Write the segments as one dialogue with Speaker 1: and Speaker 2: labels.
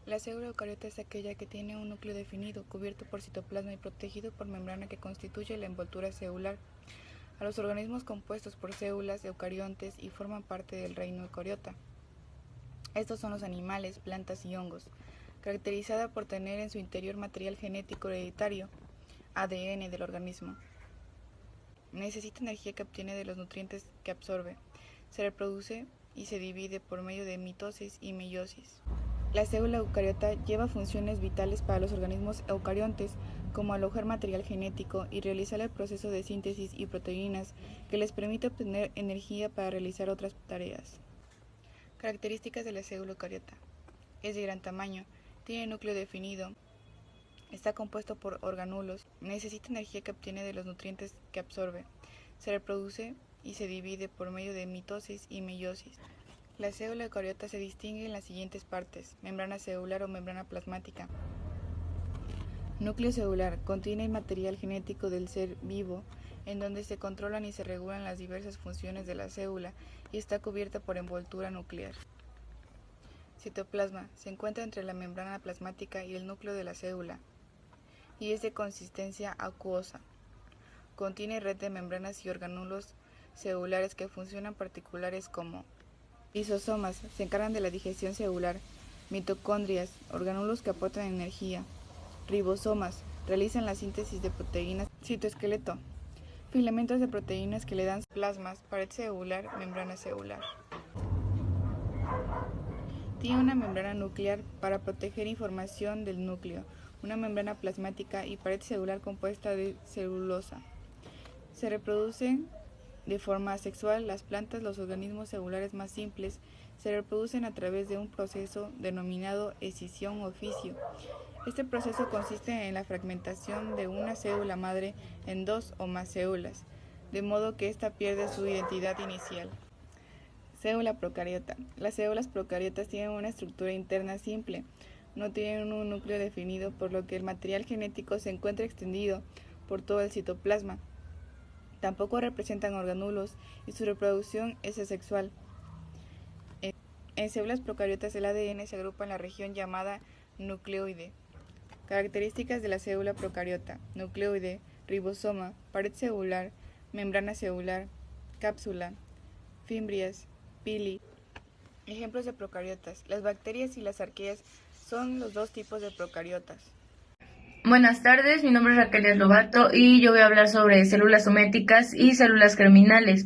Speaker 1: La célula eucariota es aquella que tiene un núcleo definido, cubierto por citoplasma y protegido por membrana que constituye la envoltura celular. A los organismos compuestos por células eucariontes y forman parte del reino eucariota. Estos son los animales, plantas y hongos, caracterizada por tener en su interior material genético hereditario, ADN del organismo. Necesita energía que obtiene de los nutrientes que absorbe. Se reproduce y se divide por medio de mitosis y meiosis. La célula eucariota lleva funciones vitales para los organismos eucariontes, como alojar material genético y realizar el proceso de síntesis y proteínas que les permite obtener energía para realizar otras tareas. Características de la célula eucariota. Es de gran tamaño, tiene núcleo definido, está compuesto por organulos, necesita energía que obtiene de los nutrientes que absorbe, se reproduce y se divide por medio de mitosis y meiosis. La célula eucariota se distingue en las siguientes partes: membrana celular o membrana plasmática. Núcleo celular contiene el material genético del ser vivo, en donde se controlan y se regulan las diversas funciones de la célula y está cubierta por envoltura nuclear. Citoplasma se encuentra entre la membrana plasmática y el núcleo de la célula y es de consistencia acuosa. Contiene red de membranas y organulos celulares que funcionan particulares como lisosomas, se encargan de la digestión celular, mitocondrias, organulos que aportan energía, ribosomas, realizan la síntesis de proteínas, citoesqueleto, filamentos de proteínas que le dan plasmas, pared celular, membrana celular. Tiene una membrana nuclear para proteger información del núcleo, una membrana plasmática y pared celular compuesta de celulosa. Se reproducen de forma asexual. Las plantas, los organismos celulares más simples, se reproducen a través de un proceso denominado escisión o fisio. Este proceso consiste en la fragmentación de una célula madre en dos o más células, de modo que ésta pierde su identidad inicial. Célula procariota. Las células procariotas tienen una estructura interna simple, no tienen un núcleo definido, por lo que el material genético se encuentra extendido por todo el citoplasma. Tampoco representan organulos y su reproducción es asexual. En células procariotas el ADN se agrupa en la región llamada nucleoide. Características de la célula procariota: nucleoide, ribosoma, pared celular, membrana celular, cápsula, fimbrias, pili. Ejemplos de procariotas. Las bacterias y las arqueas son los dos tipos de procariotas.
Speaker 2: Buenas tardes, mi nombre es Raquel Eslobato y yo voy a hablar sobre células sométicas y células germinales.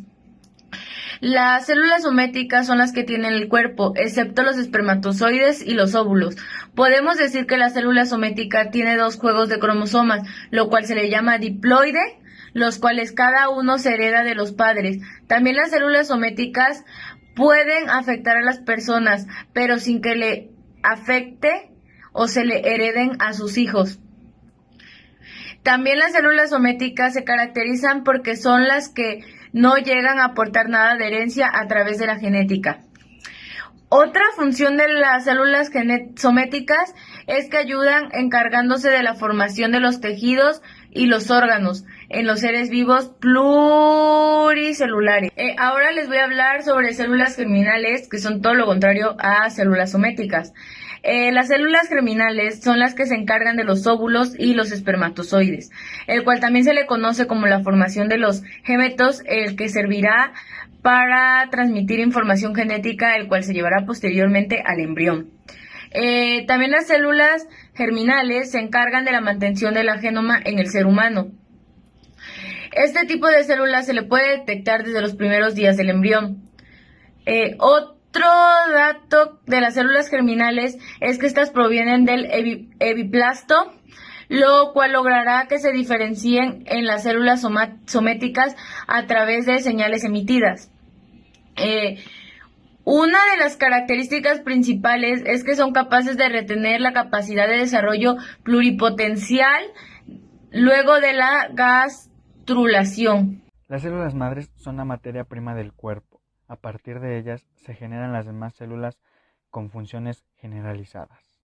Speaker 2: Las células sométicas son las que tienen el cuerpo, excepto los espermatozoides y los óvulos. Podemos decir que la célula somética tiene dos juegos de cromosomas, lo cual se le llama diploide, los cuales cada uno se hereda de los padres. También las células sométicas pueden afectar a las personas, pero sin que le afecte o se le hereden a sus hijos. También las células sométicas se caracterizan porque son las que no llegan a aportar nada de herencia a través de la genética. Otra función de las células sométicas es que ayudan encargándose de la formación de los tejidos y los órganos en los seres vivos pluricelulares. Ahora les voy a hablar sobre células germinales, que son todo lo contrario a células sométicas. Las células germinales son las que se encargan de los óvulos y los espermatozoides, el cual también se le conoce como la formación de los gametos, el que servirá para transmitir información genética, el cual se llevará posteriormente al embrión. También las células germinales se encargan de la mantención de la genoma en el ser humano. Este tipo de células se le puede detectar desde los primeros días del embrión. Otro dato de las células germinales es que estas provienen del epiplasto, lo cual logrará que se diferencien en las células sométicas a través de señales emitidas. Una de las características principales es que son capaces de retener la capacidad de desarrollo pluripotencial luego de la gastrulación.
Speaker 3: Las células madres son la materia prima del cuerpo. A partir de ellas se generan las demás células con funciones generalizadas.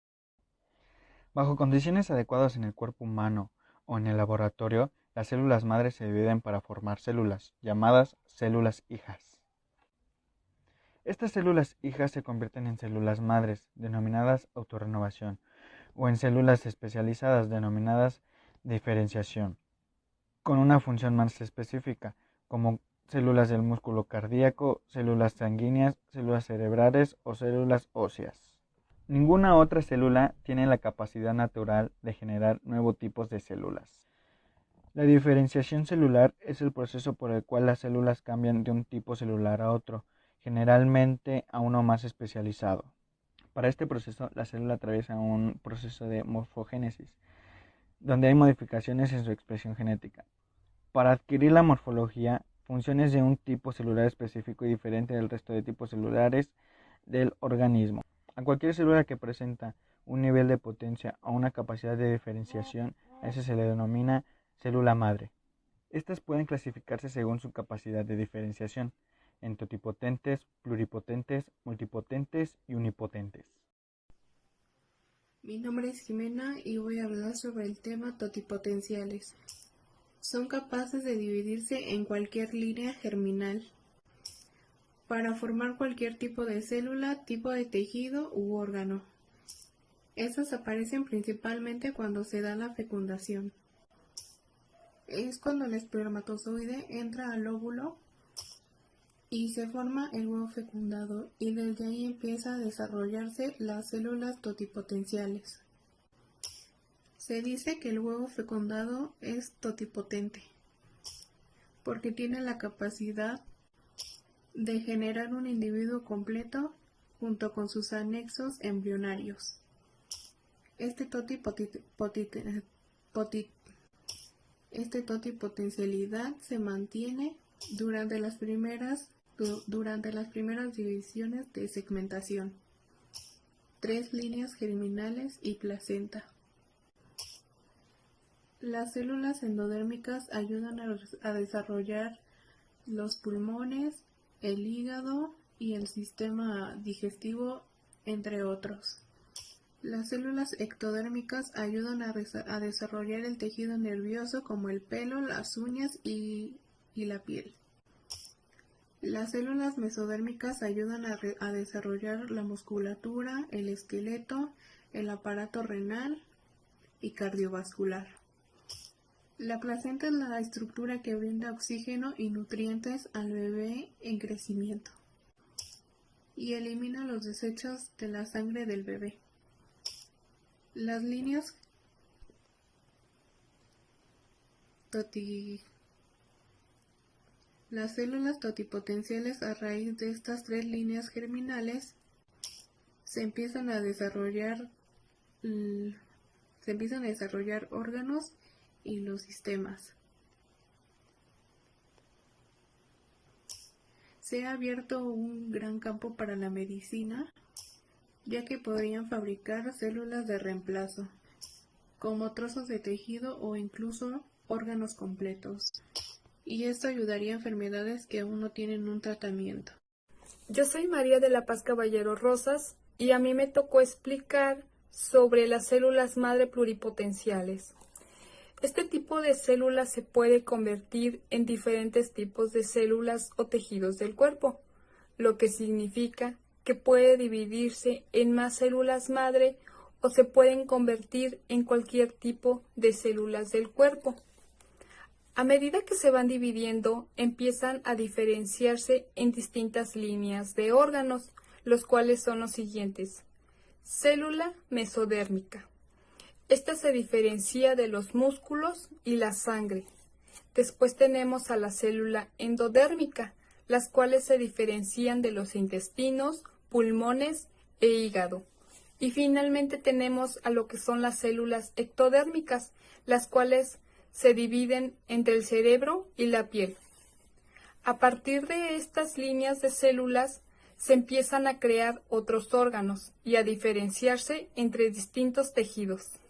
Speaker 3: Bajo condiciones adecuadas en el cuerpo humano o en el laboratorio, las células madres se dividen para formar células, llamadas células hijas. Estas células hijas se convierten en células madres, denominadas autorrenovación, o en células especializadas, denominadas diferenciación, con una función más específica, como células del músculo cardíaco, células sanguíneas, células cerebrales o células óseas. Ninguna otra célula tiene la capacidad natural de generar nuevos tipos de células. La diferenciación celular es el proceso por el cual las células cambian de un tipo celular a otro, generalmente a uno más especializado. Para este proceso, la célula atraviesa un proceso de morfogénesis, donde hay modificaciones en su expresión genética. Para adquirir la morfología, funciones de un tipo celular específico y diferente del resto de tipos celulares del organismo. A cualquier célula que presenta un nivel de potencia o una capacidad de diferenciación, a ese se le denomina célula madre. Estas pueden clasificarse según su capacidad de diferenciación, en totipotentes, pluripotentes, multipotentes y unipotentes.
Speaker 4: Mi nombre es Jimena y voy a hablar sobre el tema totipotenciales. Son capaces de dividirse en cualquier línea germinal para formar cualquier tipo de célula, tipo de tejido u órgano. Estas aparecen principalmente cuando se da la fecundación. Es cuando el espermatozoide entra al óvulo y se forma el huevo fecundado, y desde ahí empieza a desarrollarse las células totipotenciales. Se dice que el huevo fecundado es totipotente porque tiene la capacidad de generar un individuo completo junto con sus anexos embrionarios. Este totipotencialidad se mantiene durante las primeras divisiones de segmentación, 3 líneas germinales y placenta. Las células endodérmicas ayudan a desarrollar los pulmones, el hígado y el sistema digestivo, entre otros. Las células ectodérmicas ayudan a desarrollar el tejido nervioso como el pelo, las uñas y la piel. Las células mesodérmicas ayudan a desarrollar la musculatura, el esqueleto, el aparato renal y cardiovascular. La placenta es la estructura que brinda oxígeno y nutrientes al bebé en crecimiento y elimina los desechos de la sangre del bebé. Las células totipotenciales, a raíz de estas 3 líneas germinales, se empiezan a desarrollar órganos y los sistemas. Se ha abierto un gran campo para la medicina, ya que podrían fabricar células de reemplazo, como trozos de tejido o incluso órganos completos. Y esto ayudaría a enfermedades que aún no tienen un tratamiento.
Speaker 5: Yo soy María de la Paz Caballero Rosas y a mí me tocó explicar sobre las células madre pluripotenciales. Este tipo de células se puede convertir en diferentes tipos de células o tejidos del cuerpo, lo que significa que puede dividirse en más células madre o se pueden convertir en cualquier tipo de células del cuerpo. A medida que se van dividiendo, empiezan a diferenciarse en distintas líneas de órganos, los cuales son los siguientes. Célula mesodérmica. Esta se diferencia de los músculos y la sangre. Después tenemos a la célula endodérmica, las cuales se diferencian de los intestinos, pulmones e hígado. Y finalmente tenemos a lo que son las células ectodérmicas, las cuales se dividen entre el cerebro y la piel. A partir de estas líneas de células se empiezan a crear otros órganos y a diferenciarse entre distintos tejidos.